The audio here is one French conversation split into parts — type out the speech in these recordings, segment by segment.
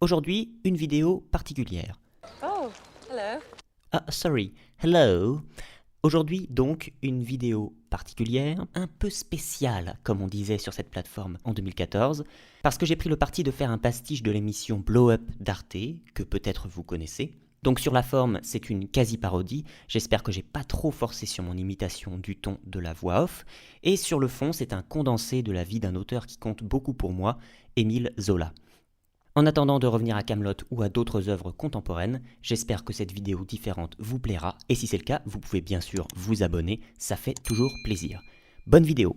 Aujourd'hui, une vidéo particulière. Oh, hello. Ah, sorry, hello. Aujourd'hui, donc, une vidéo particulière, un peu spéciale, comme on disait sur cette plateforme en 2014, parce que j'ai pris le parti de faire un pastiche de l'émission Blow Up d'Arte, que peut-être vous connaissez. Donc sur la forme, c'est une quasi-parodie, j'espère que j'ai pas trop forcé sur mon imitation du ton de la voix off, et sur le fond, c'est un condensé de la vie d'un auteur qui compte beaucoup pour moi, Émile Zola. En attendant de revenir à Kaamelott ou à d'autres œuvres contemporaines, j'espère que cette vidéo différente vous plaira, et si c'est le cas, vous pouvez bien sûr vous abonner, ça fait toujours plaisir. Bonne vidéo!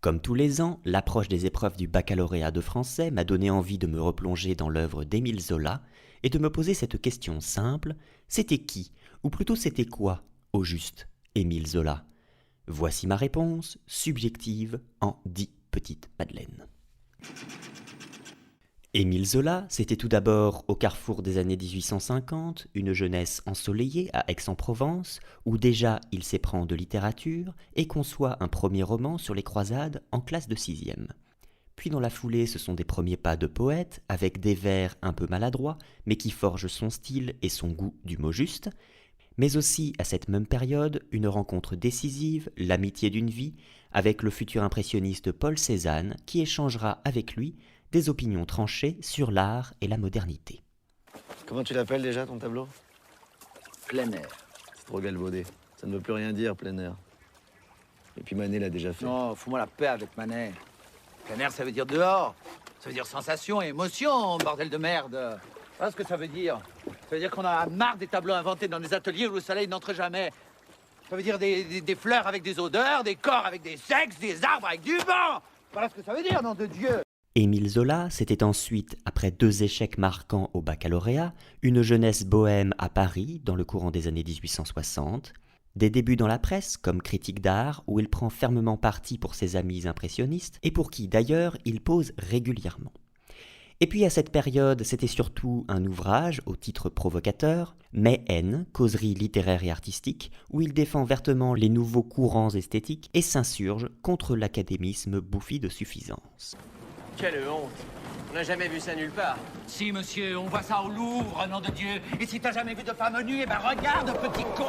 Comme tous les ans, l'approche des épreuves du baccalauréat de français m'a donné envie de me replonger dans l'œuvre d'Émile Zola et de me poser cette question simple, c'était qui, ou plutôt c'était quoi, au juste, Émile Zola? Voici ma réponse, subjective, en 10 petites madeleines. Émile Zola, c'était tout d'abord au carrefour des années 1850, une jeunesse ensoleillée à Aix-en-Provence, où déjà il s'éprend de littérature et conçoit un premier roman sur les croisades en classe de 6e. Puis dans la foulée, ce sont des premiers pas de poète, avec des vers un peu maladroits, mais qui forgent son style et son goût du mot juste, mais aussi à cette même période, une rencontre décisive, l'amitié d'une vie, avec le futur impressionniste Paul Cézanne, qui échangera avec lui des opinions tranchées sur l'art et la modernité. Comment tu l'appelles déjà ton tableau? Plein air. C'est trop galvaudé. Ça ne veut plus rien dire, plein air. Et puis Manet l'a déjà fait. Non, fous-moi la paix avec Manet. Plein air, ça veut dire dehors. Ça veut dire sensation et émotion, bordel de merde. Voilà ce que ça veut dire. Ça veut dire qu'on a marre des tableaux inventés dans des ateliers où le soleil n'entre jamais. Ça veut dire des fleurs avec des odeurs, des corps avec des sexes, des arbres avec du vent. Voilà ce que ça veut dire, nom de Dieu. Émile Zola, c'était ensuite, après 2 échecs marquants au baccalauréat, une jeunesse bohème à Paris dans le courant des années 1860, des débuts dans la presse comme critique d'art où il prend fermement parti pour ses amis impressionnistes et pour qui d'ailleurs il pose régulièrement. Et puis à cette période, c'était surtout un ouvrage au titre provocateur, Mais haine, causerie littéraire et artistique, où il défend vertement les nouveaux courants esthétiques et s'insurge contre l'académisme bouffi de suffisance. Quelle honte! On n'a jamais vu ça nulle part. Si, monsieur, on voit ça au Louvre, nom de Dieu. Et si t'as jamais vu de femme nue, eh ben regarde, petit con.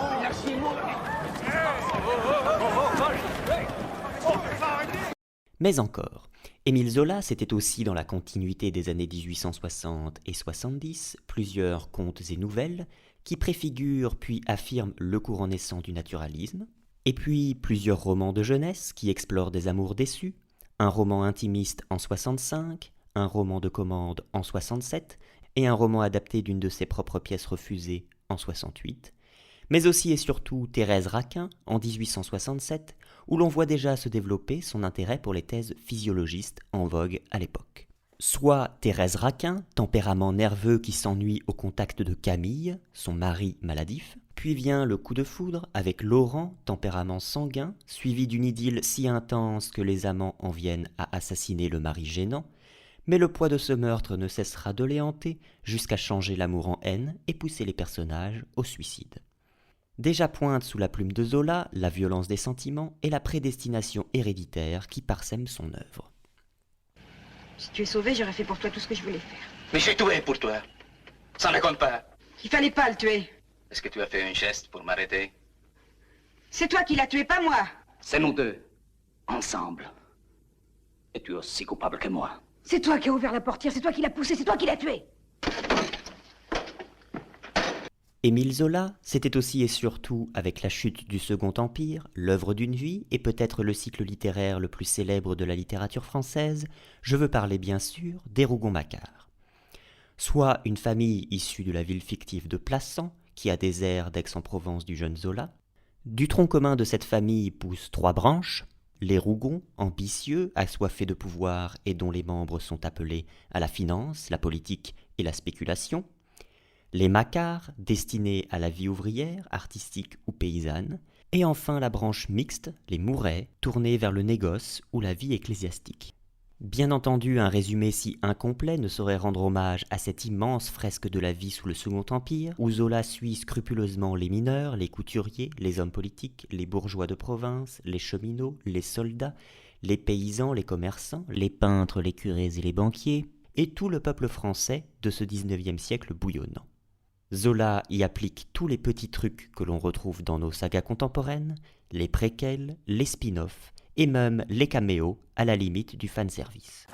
Mais encore, Émile Zola, c'était aussi dans la continuité des années 1860 et 70, plusieurs contes et nouvelles qui préfigurent puis affirment le courant naissant du naturalisme, et puis plusieurs romans de jeunesse qui explorent des amours déçus, un roman intimiste en 65, un roman de commande en 67 et un roman adapté d'une de ses propres pièces refusées en 68, mais aussi et surtout Thérèse Raquin en 1867, où l'on voit déjà se développer son intérêt pour les thèses physiologistes en vogue à l'époque. Soit Thérèse Raquin, tempérament nerveux qui s'ennuie au contact de Camille, son mari maladif, puis vient le coup de foudre avec Laurent, tempérament sanguin, suivi d'une idylle si intense que les amants en viennent à assassiner le mari gênant, mais le poids de ce meurtre ne cessera de les hanter jusqu'à changer l'amour en haine et pousser les personnages au suicide. Déjà pointe sous la plume de Zola la violence des sentiments et la prédestination héréditaire qui parsème son œuvre. Si tu es sauvé, j'aurais fait pour toi tout ce que je voulais faire. Mais j'ai tué pour toi. Ça ne compte pas. Il fallait pas le tuer. Est-ce que tu as fait un geste pour m'arrêter? C'est toi qui l'as tué, pas moi. C'est nous deux. Ensemble. Et tu es aussi coupable que moi. C'est toi qui as ouvert la portière, c'est toi qui l'as poussé, c'est toi qui l'as tué. Émile Zola, c'était aussi et surtout, avec la chute du Second Empire, l'œuvre d'une vie et peut-être le cycle littéraire le plus célèbre de la littérature française, je veux parler bien sûr des Rougon-Macquart. Soit une famille issue de la ville fictive de Plassans, qui a des airs d'Aix-en-Provence du jeune Zola. Du tronc commun de cette famille poussent 3 branches, les Rougon, ambitieux, assoiffés de pouvoir et dont les membres sont appelés à la finance, la politique et la spéculation, les Macquart, destinés à la vie ouvrière, artistique ou paysanne, et enfin la branche mixte, les Mouret, tournés vers le négoce ou la vie ecclésiastique. Bien entendu, un résumé si incomplet ne saurait rendre hommage à cette immense fresque de la vie sous le Second Empire, où Zola suit scrupuleusement les mineurs, les couturiers, les hommes politiques, les bourgeois de province, les cheminots, les soldats, les paysans, les commerçants, les peintres, les curés et les banquiers, et tout le peuple français de ce 19e siècle bouillonnant. Zola y applique tous les petits trucs que l'on retrouve dans nos sagas contemporaines, les préquels, les spin-offs, et même les caméos à la limite du fanservice.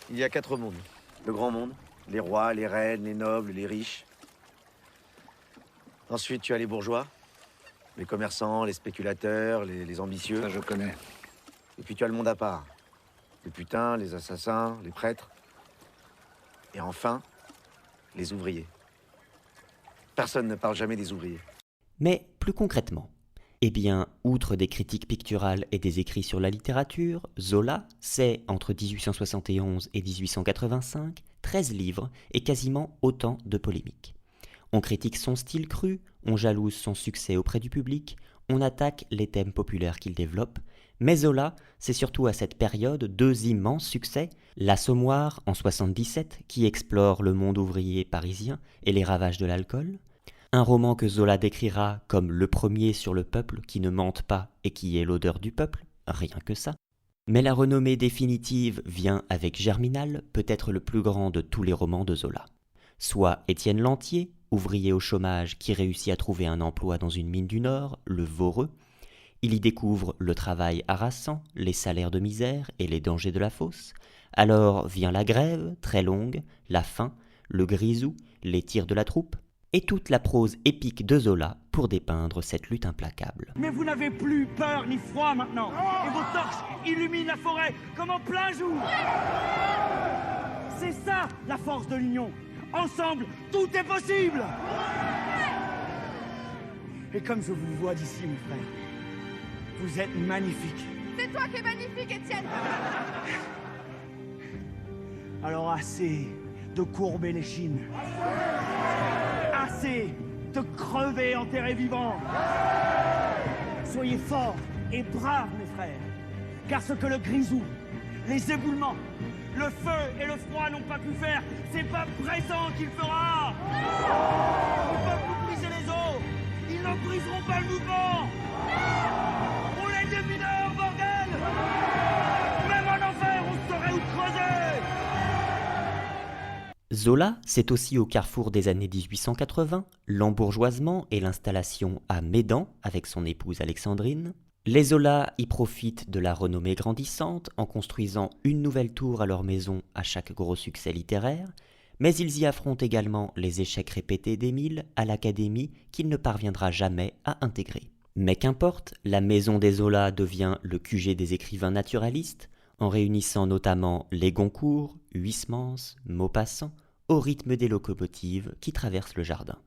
Il y a 4 mondes. Le grand monde, les rois, les reines, les nobles, les riches. Ensuite, tu as les bourgeois, les commerçants, les spéculateurs, les ambitieux. Ça, je connais. Et puis tu as le monde à part. Les putains, les assassins, les prêtres. Et enfin, les ouvriers. Personne ne parle jamais des ouvriers. Mais plus concrètement, eh bien, outre des critiques picturales et des écrits sur la littérature, Zola, c'est, entre 1871 et 1885, 13 livres et quasiment autant de polémiques. On critique son style cru, on jalouse son succès auprès du public, on attaque les thèmes populaires qu'il développe, mais Zola, c'est surtout à cette période 2 immenses succès, L'Assommoir en 77, qui explore le monde ouvrier parisien et les ravages de l'alcool, un roman que Zola décrira comme le premier sur le peuple qui ne mente pas et qui est l'odeur du peuple, rien que ça. Mais la renommée définitive vient avec Germinal, peut-être le plus grand de tous les romans de Zola. Soit Étienne Lantier, ouvrier au chômage qui réussit à trouver un emploi dans une mine du Nord, le Voreux. Il y découvre le travail harassant, les salaires de misère et les dangers de la fosse. Alors vient la grève, très longue, la faim, le grisou, les tirs de la troupe, et toute la prose épique de Zola pour dépeindre cette lutte implacable. Mais vous n'avez plus peur ni froid maintenant. Et vos torches illuminent la forêt comme en plein jour. C'est ça la force de l'union. Ensemble, tout est possible. Et comme je vous vois d'ici, mon frère, vous êtes magnifique. C'est toi qui es magnifique, Étienne. Alors assez de courber les chines. Assez de crever enterrés vivants. Soyez forts et braves, mes frères, car ce que le grisou, les éboulements, le feu et le froid n'ont pas pu faire, c'est pas présent qu'il fera. Ils peuvent nous briser les os, ils ne briseront pas le mouvement. On est des mineurs, bordel. Même en enfer, on saurait où creuser. Zola, c'est aussi au carrefour des années 1880, l'embourgeoisement et l'installation à Médan avec son épouse Alexandrine. Les Zola y profitent de la renommée grandissante en construisant une nouvelle tour à leur maison à chaque gros succès littéraire, mais ils y affrontent également les échecs répétés d'Émile à l'Académie qu'il ne parviendra jamais à intégrer. Mais qu'importe, la maison des Zola devient le QG des écrivains naturalistes, en réunissant notamment les Goncourt, Huysmans, Maupassant, au rythme des locomotives qui traversent le jardin.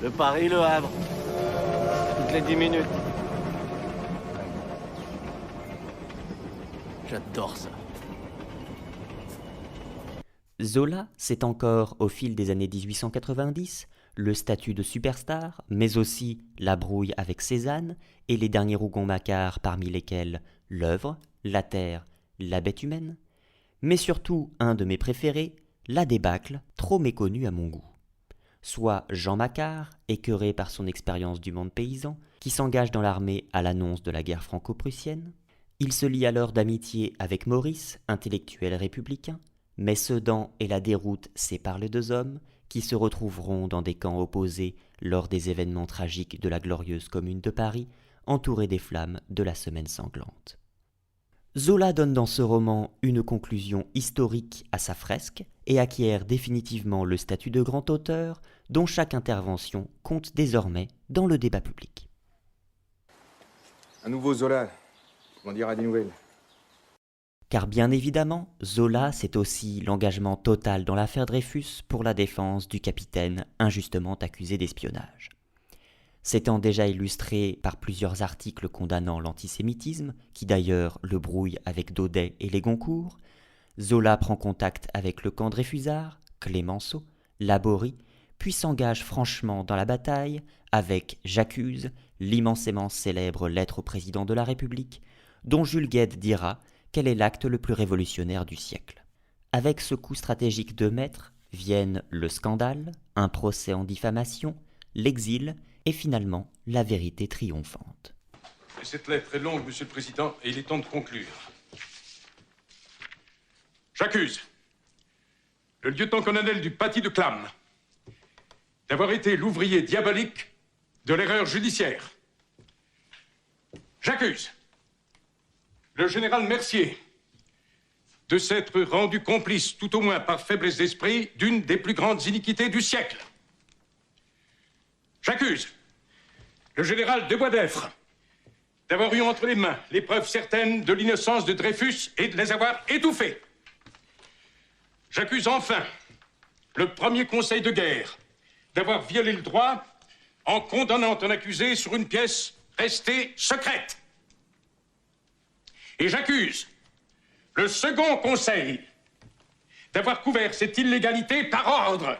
Le Paris, le Havre. Toutes les 10 minutes. J'adore ça. Zola, c'est encore, au fil des années 1890, le statut de superstar, mais aussi la brouille avec Cézanne et les derniers Rougon-Macquart parmi lesquels l'œuvre, la terre, la bête humaine, mais surtout un de mes préférés, la débâcle, trop méconnue à mon goût. Soit Jean Macquart, écœuré par son expérience du monde paysan, qui s'engage dans l'armée à l'annonce de la guerre franco-prussienne. Il se lie alors d'amitié avec Maurice, intellectuel républicain, mais Sedan et la déroute séparent les 2 hommes, qui se retrouveront dans des camps opposés lors des événements tragiques de la glorieuse Commune de Paris, entourés des flammes de la Semaine sanglante. Zola donne dans ce roman une conclusion historique à sa fresque et acquiert définitivement le statut de grand auteur dont chaque intervention compte désormais dans le débat public. Un nouveau Zola, on en dira des nouvelles. Car bien évidemment, Zola c'est aussi l'engagement total dans l'affaire Dreyfus pour la défense du capitaine injustement accusé d'espionnage. S'étant déjà illustré par plusieurs articles condamnant l'antisémitisme, qui d'ailleurs le brouillent avec Daudet et les Goncourt, Zola prend contact avec le camp Dreyfusard, Clémenceau, Laborie, puis s'engage franchement dans la bataille avec J'accuse, l'immensément célèbre lettre au président de la République, dont Jules Guesde dira qu'elle est l'acte le plus révolutionnaire du siècle. Avec ce coup stratégique de maître viennent le scandale, un procès en diffamation, l'exil et finalement la vérité triomphante. Cette lettre est longue, Monsieur le Président, et il est temps de conclure. J'accuse le lieutenant-colonel du Paty de Clam d'avoir été l'ouvrier diabolique de l'erreur judiciaire. J'accuse le général Mercier de s'être rendu complice, tout au moins par faiblesse d'esprit, d'une des plus grandes iniquités du siècle. J'accuse le général de Boisdeffre d'avoir eu entre les mains les preuves certaines de l'innocence de Dreyfus et de les avoir étouffées. J'accuse enfin le premier conseil de guerre d'avoir violé le droit en condamnant un accusé sur une pièce restée secrète. Et j'accuse le second conseil d'avoir couvert cette illégalité par ordre,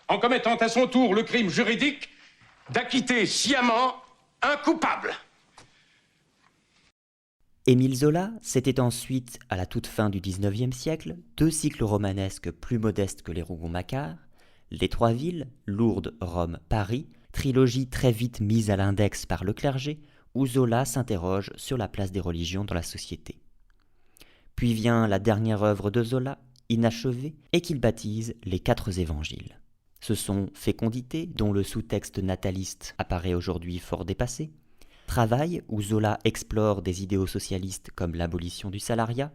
en commettant à son tour le crime juridique d'acquitter sciemment un coupable. Émile Zola, c'était ensuite, à la toute fin du XIXe siècle, 2 cycles romanesques plus modestes que les Rougon-Macquart, Les Trois Villes, Lourdes, Rome, Paris, trilogie très vite mise à l'index par le clergé, où Zola s'interroge sur la place des religions dans la société. Puis vient la dernière œuvre de Zola, inachevée, et qu'il baptise les 4 évangiles. Ce sont Fécondité, dont le sous-texte nataliste apparaît aujourd'hui fort dépassé, Travail, où Zola explore des idéaux socialistes comme l'abolition du salariat,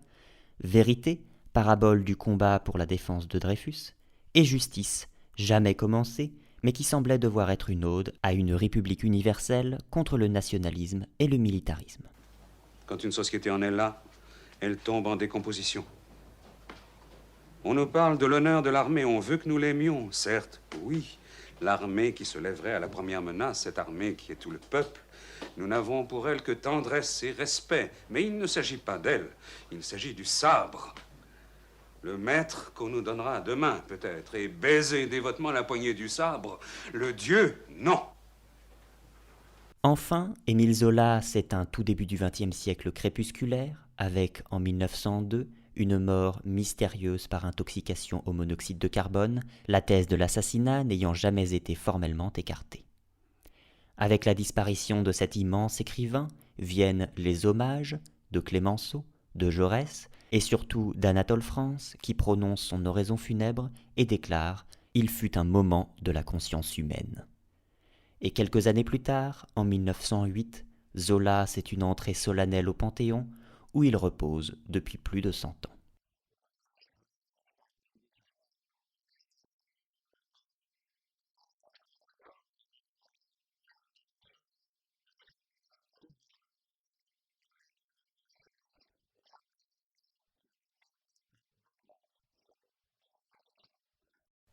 Vérité, parabole du combat pour la défense de Dreyfus, et Justice, jamais commencée, mais qui semblait devoir être une ode à une république universelle contre le nationalisme et le militarisme. Quand une société en est là, elle tombe en décomposition. On nous parle de l'honneur de l'armée, on veut que nous l'aimions, certes, oui. L'armée qui se lèverait à la première menace, cette armée qui est tout le peuple, nous n'avons pour elle que tendresse et respect. Mais il ne s'agit pas d'elle, il s'agit du sabre. Le maître qu'on nous donnera demain, peut-être, et baiser dévotement la poignée du sabre. Le Dieu, non. Enfin, Émile Zola, c'est un tout début du XXe siècle crépusculaire, avec, en 1902, une mort mystérieuse par intoxication au monoxyde de carbone, la thèse de l'assassinat n'ayant jamais été formellement écartée. Avec la disparition de cet immense écrivain, viennent les hommages de Clémenceau, de Jaurès, et surtout d'Anatole France, qui prononce son oraison funèbre et déclare « Il fut un moment de la conscience humaine ». Et quelques années plus tard, en 1908, Zola c'est une entrée solennelle au Panthéon, où il repose depuis plus de 100 ans.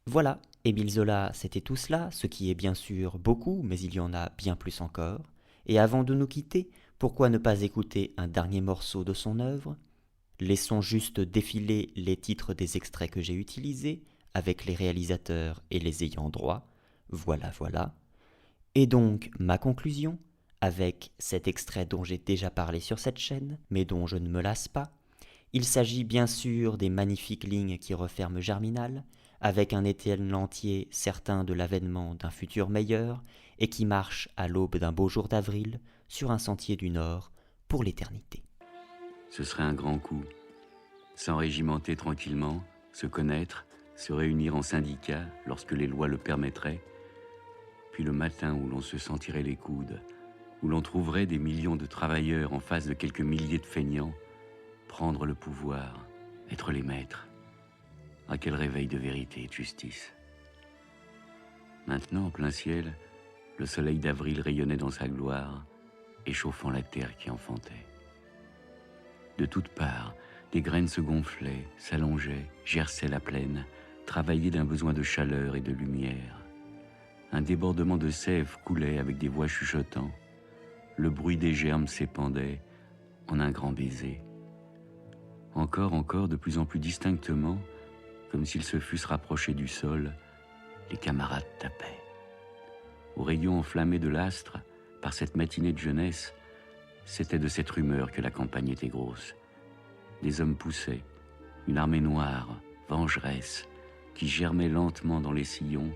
Voilà, Émile Zola, c'était tout cela, ce qui est bien sûr beaucoup, mais il y en a bien plus encore. Et avant de nous quitter, pourquoi ne pas écouter un dernier morceau de son œuvre ? Laissons juste défiler les titres des extraits que j'ai utilisés, avec les réalisateurs et les ayants droit. Voilà, voilà. Et donc, ma conclusion, avec cet extrait dont j'ai déjà parlé sur cette chaîne, mais dont je ne me lasse pas. Il s'agit bien sûr des magnifiques lignes qui referment Germinal, avec un Étienne Lantier certain de l'avènement d'un futur meilleur et qui marche à l'aube d'un beau jour d'avril sur un sentier du Nord pour l'éternité. Ce serait un grand coup. S'enrégimenter tranquillement, se connaître, se réunir en syndicat lorsque les lois le permettraient, puis le matin où l'on se sentirait les coudes, où l'on trouverait des millions de travailleurs en face de quelques milliers de feignants, prendre le pouvoir, être les maîtres. Ah, quel réveil de vérité et de justice. Maintenant, en plein ciel, le soleil d'avril rayonnait dans sa gloire, échauffant la terre qui enfantait. De toutes parts, des graines se gonflaient, s'allongeaient, gerçaient la plaine, travaillaient d'un besoin de chaleur et de lumière. Un débordement de sève coulait avec des voix chuchotant. Le bruit des germes s'épandait en un grand baiser. Encore, de plus en plus distinctement, comme s'ils se fussent rapprochés du sol, les camarades tapaient. Aux rayons enflammés de l'astre, par cette matinée de jeunesse, c'était de cette rumeur que la campagne était grosse. Des hommes poussaient, une armée noire, vengeresse, qui germait lentement dans les sillons,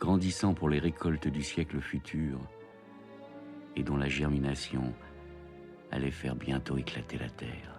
grandissant pour les récoltes du siècle futur, et dont la germination allait faire bientôt éclater la terre.